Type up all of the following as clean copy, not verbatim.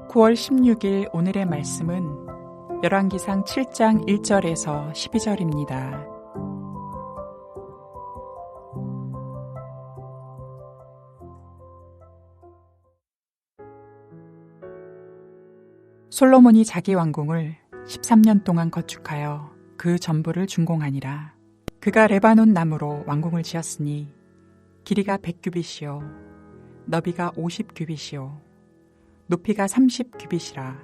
(9월 16일) 오늘의 말씀은 열왕기상 7장 1절에서 12절입니다. 솔로몬이 자기 왕궁을 13년 동안 건축하여 그 전부를 준공하니라. 그가 레바논 나무로 왕궁을 지었으니 길이가 100규빗이요 너비가 50규빗이요 높이가 30규빗이라.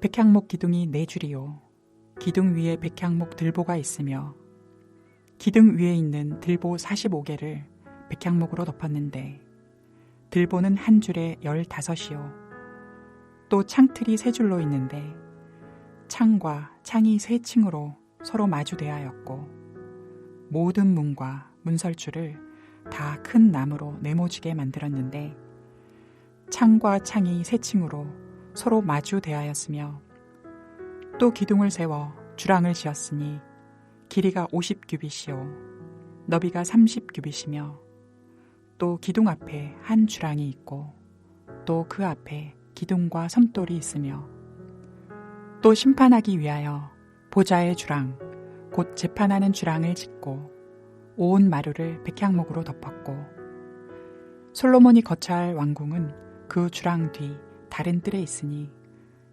백향목 기둥이 4줄이요 기둥 위에 백향목 들보가 있으며 기둥 위에 있는 들보 45개를 백향목으로 덮었는데 들보는 한 줄에 15이요 또 창틀이 3줄로 있는데 창과 창이 3층으로 서로 마주대하였고 모든 문과 문설주를 다 큰 나무로 네모지게 만들었는데 창과 창이 3층으로 서로 마주대하였으며 또 기둥을 세워 주랑을 지었으니 길이가 50규빗이요 너비가 30규빗이며 또 기둥 앞에 한 주랑이 있고 또 그 앞에 기둥과 섬돌이 있으며 또 심판하기 위하여 보좌의 주랑 곧 재판하는 주랑을 짓고 온 마루를 백향목으로 덮었고 솔로몬이 거처할 왕궁은 그 주랑 뒤 다른 뜰에 있으니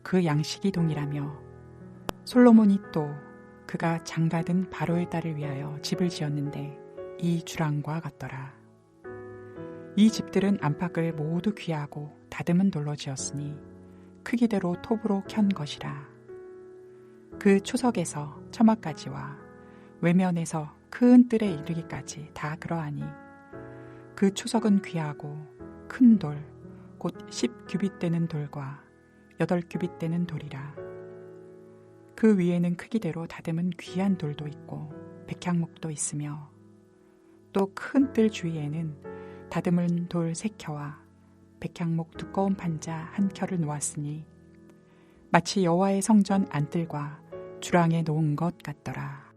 그 양식이 동일하며 솔로몬이 또 그가 장가든 바로의 딸을 위하여 집을 지었는데 이 주랑과 같더라. 이 집들은 안팎을 모두 귀하고 다듬은 돌로 지었으니 크기대로 톱으로 켠 것이라. 그 초석에서 처마까지와 외면에서 큰 뜰에 이르기까지 다 그러하니 그 초석은 귀하고 큰 돌 곧 10규빗 되는 돌과 8규빗 되는 돌이라. 그 위에는 크기대로 다듬은 귀한 돌도 있고 백향목도 있으며 또 큰 뜰 주위에는 다듬은 돌 3켜와 백향목 두꺼운 판자 1켜를 놓았으니 마치 여호와의 성전 안뜰과 주랑에 놓은 것 같더라.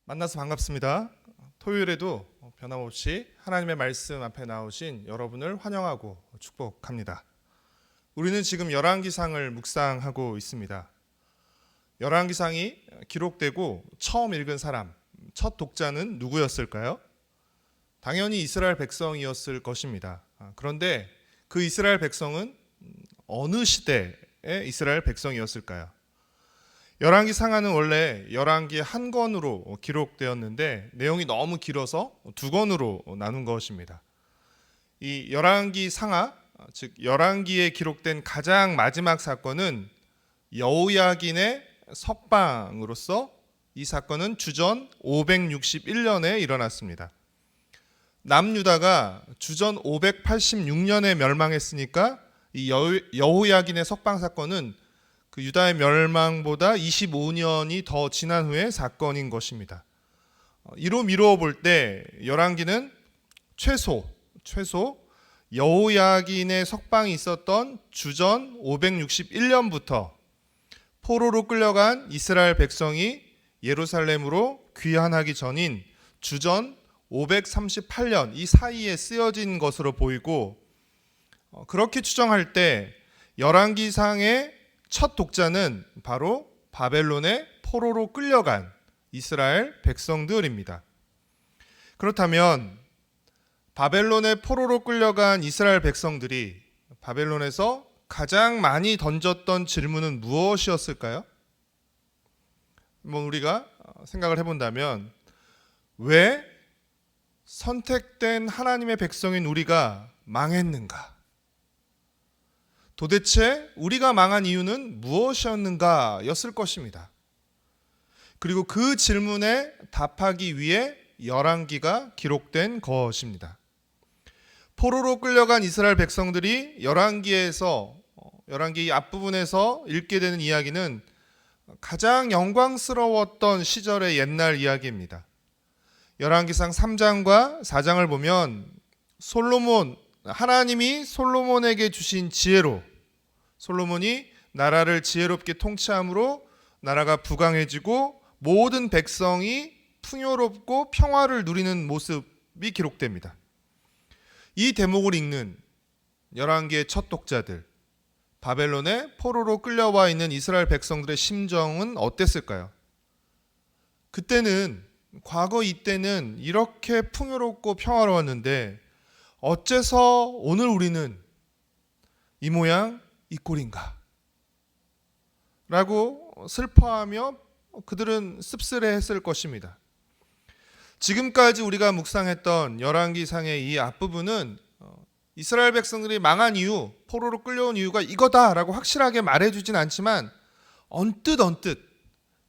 만나서 반갑습니다. 토요일에도 변함없이 하나님의 말씀 앞에 나오신 여러분을 환영하고 축복합니다. 우리는 지금 열왕기상을 묵상하고 있습니다. 열왕기상이 기록되고 처음 읽은 사람, 첫 독자는 누구였을까요? 당연히 이스라엘 백성이었을 것입니다. 그런데 그 이스라엘 백성은 어느 시대의 이스라엘 백성이었을까요? 열왕기상하는 원래 열왕기 한 권으로 기록되었는데 내용이 너무 길어서 2권으로 나눈 것입니다. 이 열왕기상하, 즉 열왕기에 기록된 가장 마지막 사건은 여호야긴의 석방으로서 이 사건은 주전 561년에 일어났습니다. 남유다가 주전 586년에 멸망했으니까 이 여호야긴의 석방 사건은 그 유다의 멸망보다 25년이 더 지난 후의 사건인 것입니다. 이로 미루어 볼 때 열왕기는 최소 여호야긴의 석방이 있었던 주전 561년부터 포로로 끌려간 이스라엘 백성이 예루살렘으로 귀환하기 전인 주전 538년 이 사이에 쓰여진 것으로 보이고, 그렇게 추정할 때 열왕기상의 첫 독자는 바로 바벨론의 포로로 끌려간 이스라엘 백성들입니다. 그렇다면 바벨론의 포로로 끌려간 이스라엘 백성들이 바벨론에서 가장 많이 던졌던 질문은 무엇이었을까요? 우리가 생각을 해본다면 왜 선택된 하나님의 백성인 우리가 망했는가? 도대체 우리가 망한 이유는 무엇이었는가 였을 것입니다. 그리고 그 질문에 답하기 위해 열왕기가 기록된 것입니다. 포로로 끌려간 이스라엘 백성들이 열왕기 앞부분에서 읽게 되는 이야기는 가장 영광스러웠던 시절의 옛날 이야기입니다. 열왕기상 3장과 4장을 보면 하나님이 솔로몬에게 주신 지혜로 솔로몬이 나라를 지혜롭게 통치함으로 나라가 부강해지고 모든 백성이 풍요롭고 평화를 누리는 모습이 기록됩니다. 이 대목을 읽는 열왕기의 첫 독자들, 바벨론의 포로로 끌려와 있는 이스라엘 백성들의 심정은 어땠을까요? 그때는, 과거 이때는 이렇게 풍요롭고 평화로웠는데 어째서 오늘 우리는 이 모양 이 꼴인가? 라고 슬퍼하며 그들은 씁쓸해했을 것입니다. 지금까지 우리가 묵상했던 열왕기상의 이 앞부분은 이스라엘 백성들이 망한 이유, 포로로 끌려온 이유가 이거다라고 확실하게 말해주진 않지만 언뜻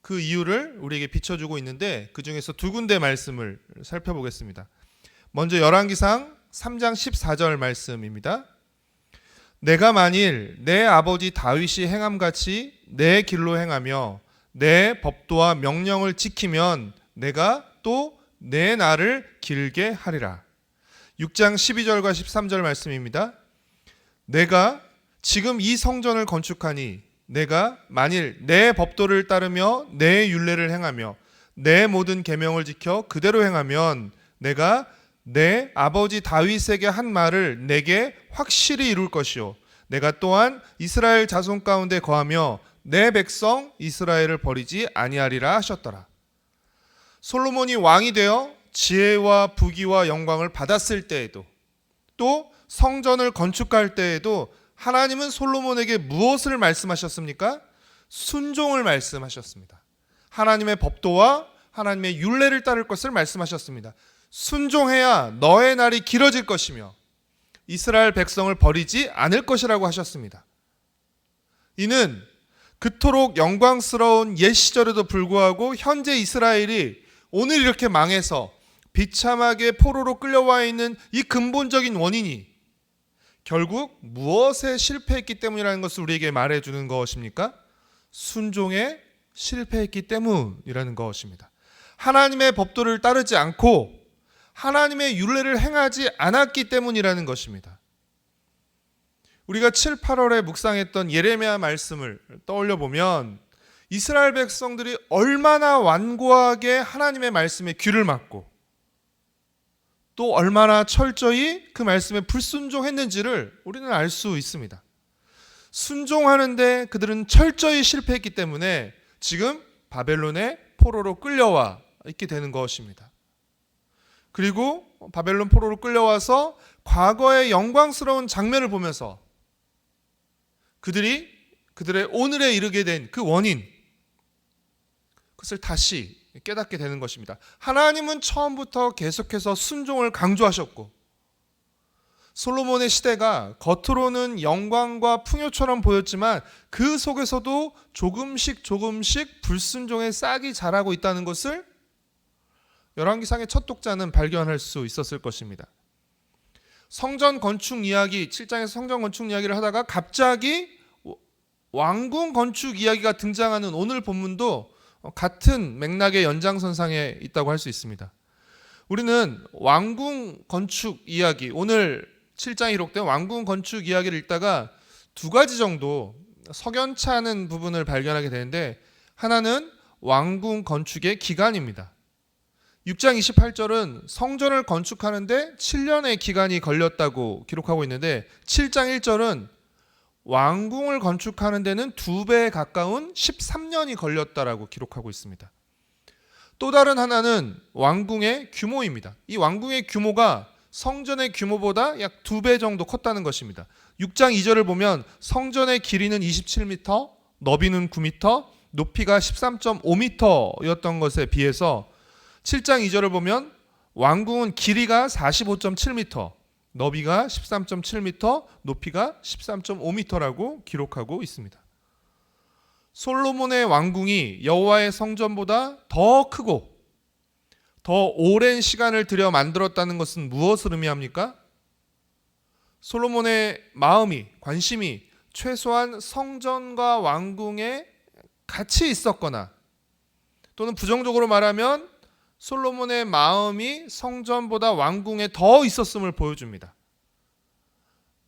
그 이유를 우리에게 비춰주고 있는데, 그 중에서 두 군데 말씀을 살펴보겠습니다. 먼저 열왕기상 3장 14절 말씀입니다. 내가 만일 내 아버지 다윗이 행함같이 내 길로 행하며 내 법도와 명령을 지키면 내가 또 내 날을 길게 하리라. 6장 12절과 13절 말씀입니다. 내가 지금 이 성전을 건축하니 내가 만일 내 법도를 따르며 내 율례를 행하며 내 모든 계명을 지켜 그대로 행하면 내가 내 아버지 다윗에게 한 말을 내게 확실히 이룰 것이요 내가 또한 이스라엘 자손 가운데 거하며 내 백성 이스라엘을 버리지 아니하리라 하셨더라. 솔로몬이 왕이 되어 지혜와 부귀와 영광을 받았을 때에도, 또 성전을 건축할 때에도 하나님은 솔로몬에게 무엇을 말씀하셨습니까? 순종을 말씀하셨습니다. 하나님의 법도와 하나님의 율례를 따를 것을 말씀하셨습니다. 순종해야 너의 날이 길어질 것이며 이스라엘 백성을 버리지 않을 것이라고 하셨습니다. 이는 그토록 영광스러운 옛 시절에도 불구하고 현재 이스라엘이 오늘 이렇게 망해서 비참하게 포로로 끌려와 있는 이 근본적인 원인이 결국 무엇에 실패했기 때문이라는 것을 우리에게 말해주는 것입니까? 순종에 실패했기 때문이라는 것입니다. 하나님의 법도를 따르지 않고 하나님의 율례를 행하지 않았기 때문이라는 것입니다. 우리가 7, 8월에 묵상했던 예레미야 말씀을 떠올려 보면 이스라엘 백성들이 얼마나 완고하게 하나님의 말씀에 귀를 막고 또 얼마나 철저히 그 말씀에 불순종했는지를 우리는 알 수 있습니다. 순종하는데 그들은 철저히 실패했기 때문에 지금 바벨론의 포로로 끌려와 있게 되는 것입니다. 그리고 바벨론 포로로 끌려와서 과거의 영광스러운 장면을 보면서 그들의 오늘에 이르게 된 그 원인, 그것을 다시 깨닫게 되는 것입니다. 하나님은 처음부터 계속해서 순종을 강조하셨고 솔로몬의 시대가 겉으로는 영광과 풍요처럼 보였지만 그 속에서도 조금씩 불순종의 싹이 자라고 있다는 것을 열왕기상의 첫 독자는 발견할 수 있었을 것입니다. 성전 건축 이야기, 7장에서 성전 건축 이야기를 하다가 갑자기 왕궁 건축 이야기가 등장하는 오늘 본문도 같은 맥락의 연장선상에 있다고 할 수 있습니다. 우리는 왕궁 건축 이야기, 오늘 7장에 기록된 왕궁 건축 이야기를 읽다가 두 가지 정도 석연치 않은 부분을 발견하게 되는데, 하나는 왕궁 건축의 기간입니다. 6장 28절은 성전을 건축하는데 7년의 기간이 걸렸다고 기록하고 있는데 7장 1절은 왕궁을 건축하는 데는 2배에 가까운 13년이 걸렸다라고 기록하고 있습니다. 또 다른 하나는 왕궁의 규모입니다. 이 왕궁의 규모가 성전의 규모보다 약 2배 정도 컸다는 것입니다. 6장 2절을 보면 성전의 길이는 27m, 너비는 9m, 높이가 13.5m였던 것에 비해서 7장 2절을 보면 왕궁은 길이가 45.7m, 너비가 13.7m, 높이가 13.5m라고 기록하고 있습니다. 솔로몬의 왕궁이 여호와의 성전보다 더 크고 더 오랜 시간을 들여 만들었다는 것은 무엇을 의미합니까? 솔로몬의 마음이, 관심이 최소한 성전과 왕궁에 같이 있었거나, 또는 부정적으로 말하면 솔로몬의 마음이 성전보다 왕궁에 더 있었음을 보여줍니다.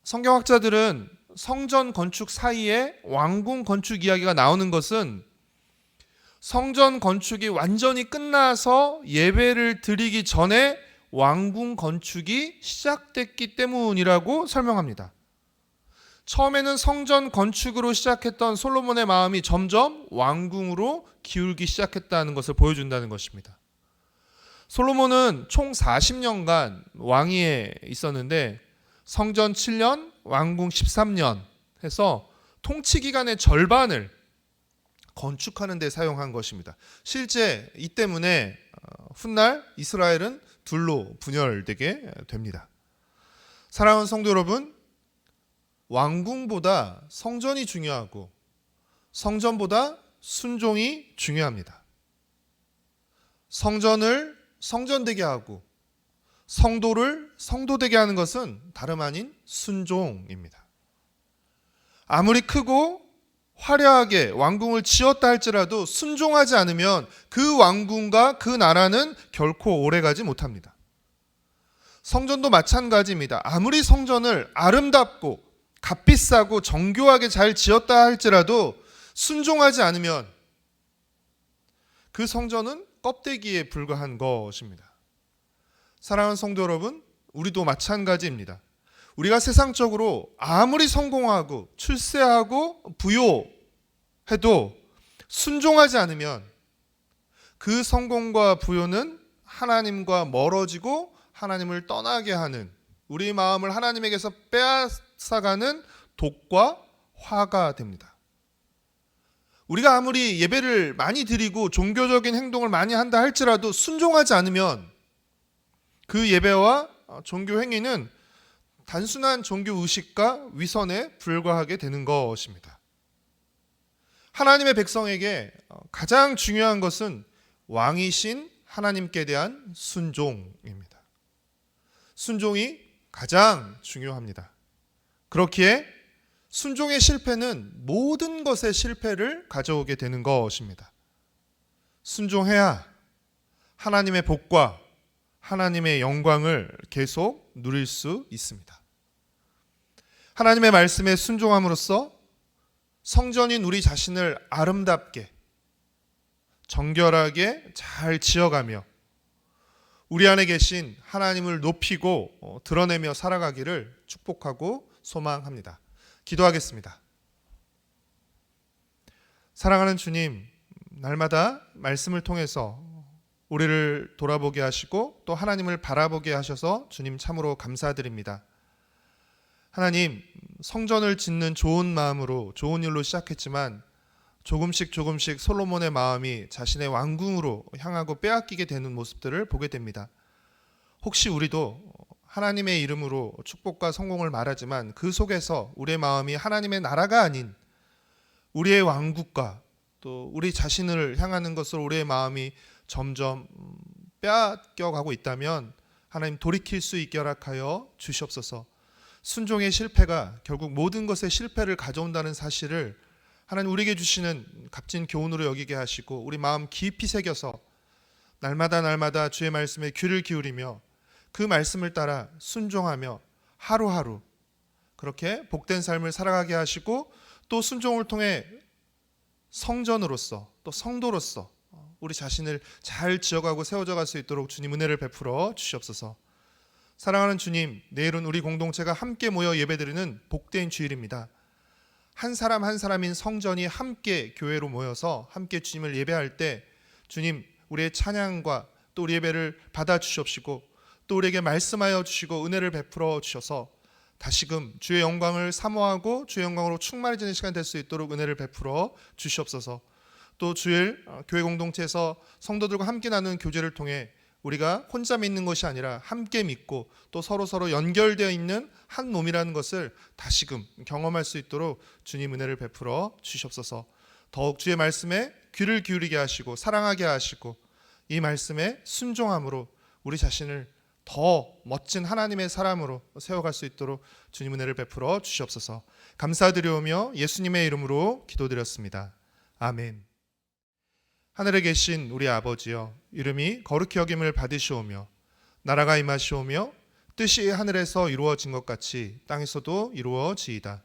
성경학자들은 성전 건축 사이에 왕궁 건축 이야기가 나오는 것은 성전 건축이 완전히 끝나서 예배를 드리기 전에 왕궁 건축이 시작됐기 때문이라고 설명합니다. 처음에는 성전 건축으로 시작했던 솔로몬의 마음이 점점 왕궁으로 기울기 시작했다는 것을 보여준다는 것입니다. 솔로몬은 총 40년간 왕위에 있었는데 성전 7년, 왕궁 13년 해서 통치 기간의 절반을 건축하는 데 사용한 것입니다. 실제 이 때문에 훗날 이스라엘은 둘로 분열되게 됩니다. 사랑하는 성도 여러분, 왕궁보다 성전이 중요하고 성전보다 순종이 중요합니다. 성전을 성전되게 하고 성도를 성도되게 하는 것은 다름 아닌 순종입니다. 아무리 크고 화려하게 왕궁을 지었다 할지라도 순종하지 않으면 그 왕궁과 그 나라는 결코 오래가지 못합니다. 성전도 마찬가지입니다. 아무리 성전을 아름답고 값비싸고 정교하게 잘 지었다 할지라도 순종하지 않으면 그 성전은 껍데기에 불과한 것입니다. 사랑하는 성도 여러분, 우리도 마찬가지입니다. 우리가 세상적으로 아무리 성공하고 출세하고 부요해도 순종하지 않으면 그 성공과 부요는 하나님과 멀어지고 하나님을 떠나게 하는, 우리 마음을 하나님에게서 빼앗아가는 독과 화가 됩니다. 우리가 아무리 예배를 많이 드리고 종교적인 행동을 많이 한다 할지라도 순종하지 않으면 그 예배와 종교 행위는 단순한 종교 의식과 위선에 불과하게 되는 것입니다. 하나님의 백성에게 가장 중요한 것은 왕이신 하나님께 대한 순종입니다. 순종이 가장 중요합니다. 그렇기에 순종의 실패는 모든 것의 실패를 가져오게 되는 것입니다. 순종해야 하나님의 복과 하나님의 영광을 계속 누릴 수 있습니다. 하나님의 말씀에 순종함으로써 성전인 우리 자신을 아름답게 정결하게 잘 지어가며 우리 안에 계신 하나님을 높이고 드러내며 살아가기를 축복하고 소망합니다. 기도하겠습니다. 사랑하는 주님, 날마다 말씀을 통해서 우리를 돌아보게 하시고 또 하나님을 바라보게 하셔서 주님 참으로 감사드립니다. 하나님, 성전을 짓는 좋은 마음으로 좋은 일로 시작했지만 조금씩 솔로몬의 마음이 자신의 왕궁으로 향하고 빼앗기게 되는 모습들을 보게 됩니다. 혹시 우리도 하나님의 이름으로 축복과 성공을 말하지만 그 속에서 우리의 마음이 하나님의 나라가 아닌 우리의 왕국과 또 우리 자신을 향하는 것으로 우리의 마음이 점점 빼앗겨가고 있다면 하나님 돌이킬 수 있게 허락하여 주시옵소서. 순종의 실패가 결국 모든 것의 실패를 가져온다는 사실을 하나님 우리에게 주시는 값진 교훈으로 여기게 하시고 우리 마음 깊이 새겨서 날마다 주의 말씀에 귀를 기울이며 그 말씀을 따라 순종하며 하루하루 그렇게 복된 삶을 살아가게 하시고 또 순종을 통해 성전으로서 또 성도로서 우리 자신을 잘 지어가고 세워져 갈 수 있도록 주님 은혜를 베풀어 주시옵소서. 사랑하는 주님, 내일은 우리 공동체가 함께 모여 예배드리는 복된 주일입니다. 한 사람 한 사람인 성전이 함께 교회로 모여서 함께 주님을 예배할 때 주님 우리의 찬양과 또 우리 예배를 받아 주시옵시고 또 우리에게 말씀하여 주시고 은혜를 베풀어 주셔서 다시금 주의 영광을 사모하고 주의 영광으로 충만해지는 시간 될 수 있도록 은혜를 베풀어 주시옵소서. 또 주일 교회 공동체에서 성도들과 함께 나누는 교제를 통해 우리가 혼자 믿는 것이 아니라 함께 믿고 또 서로 연결되어 있는 한 몸이라는 것을 다시금 경험할 수 있도록 주님 은혜를 베풀어 주시옵소서. 더욱 주의 말씀에 귀를 기울이게 하시고 사랑하게 하시고 이 말씀에 순종함으로 우리 자신을 더 멋진 하나님의 사람으로 세워갈 수 있도록 주님 은혜를 베풀어 주시옵소서. 감사드리오며 예수님의 이름으로 기도드렸습니다. 아멘. 하늘에 계신 우리 아버지여, 이름이 거룩히 여김을 받으시오며 나라가 임하시오며 뜻이 하늘에서 이루어진 것 같이 땅에서도 이루어지이다.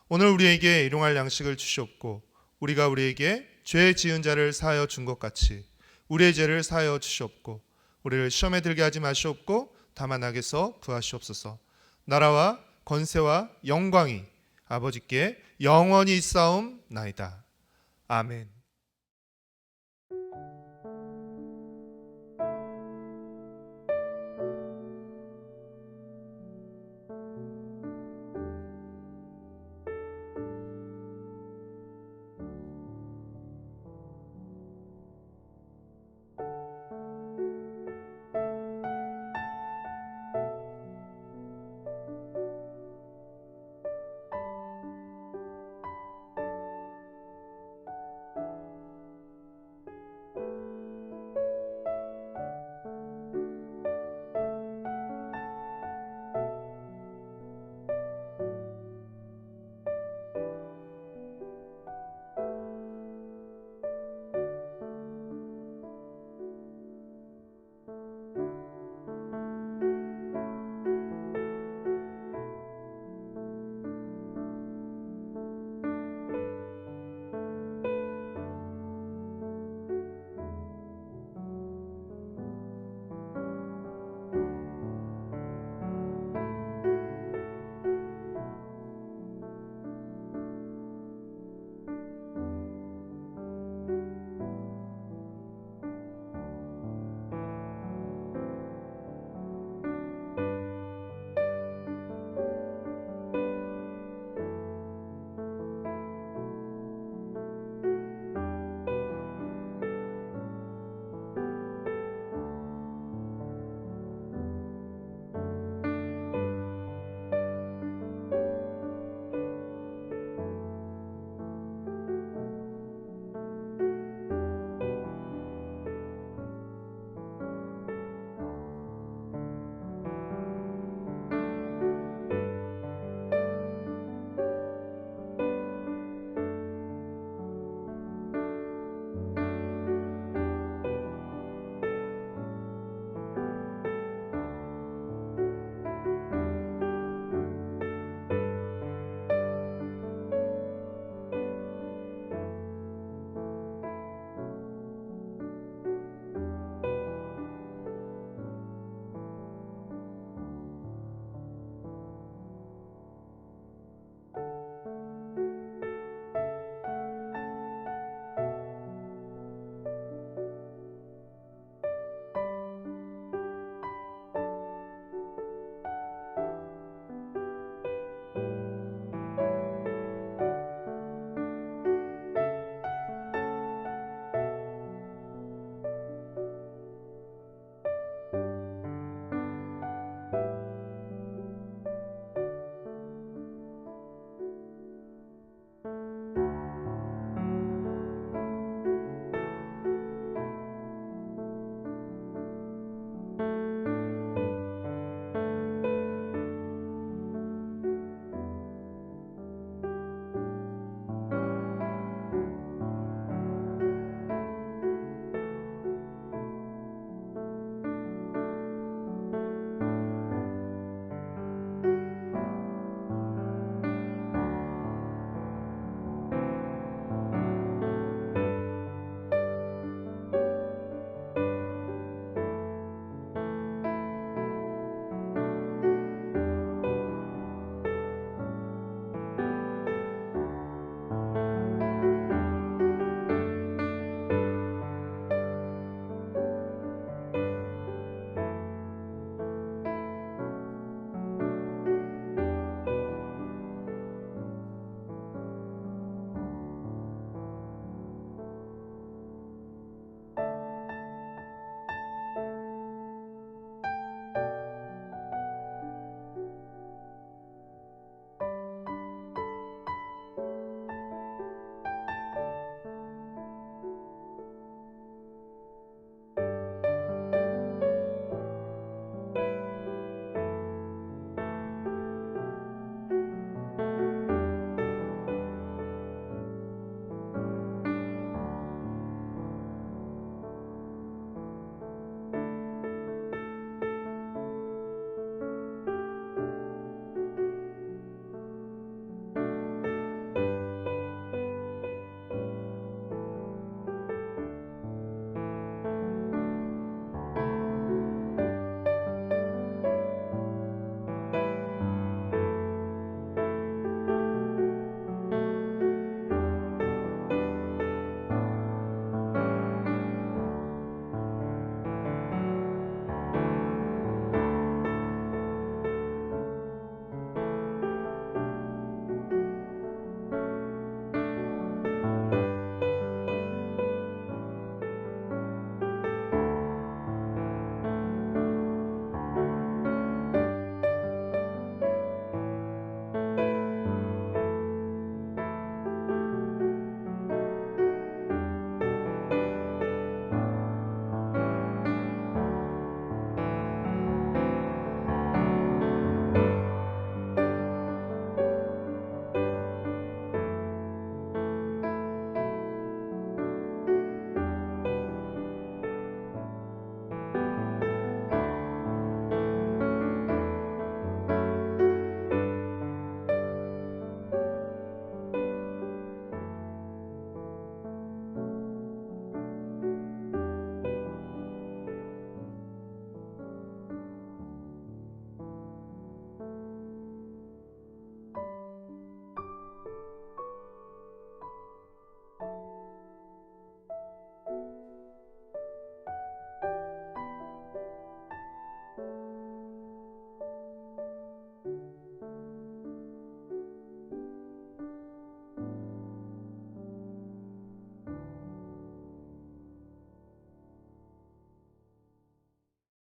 오늘 우리에게 일용할 양식을 주시옵고 우리가 우리에게 죄 지은 자를 사하여 준 것 같이 우리의 죄를 사하여 주시옵고 우리를 시험에 들게 하지 마시옵고 다만 악에서 구하시옵소서. 나라와 권세와 영광이 아버지께 영원히 있사옵나이다. 아멘.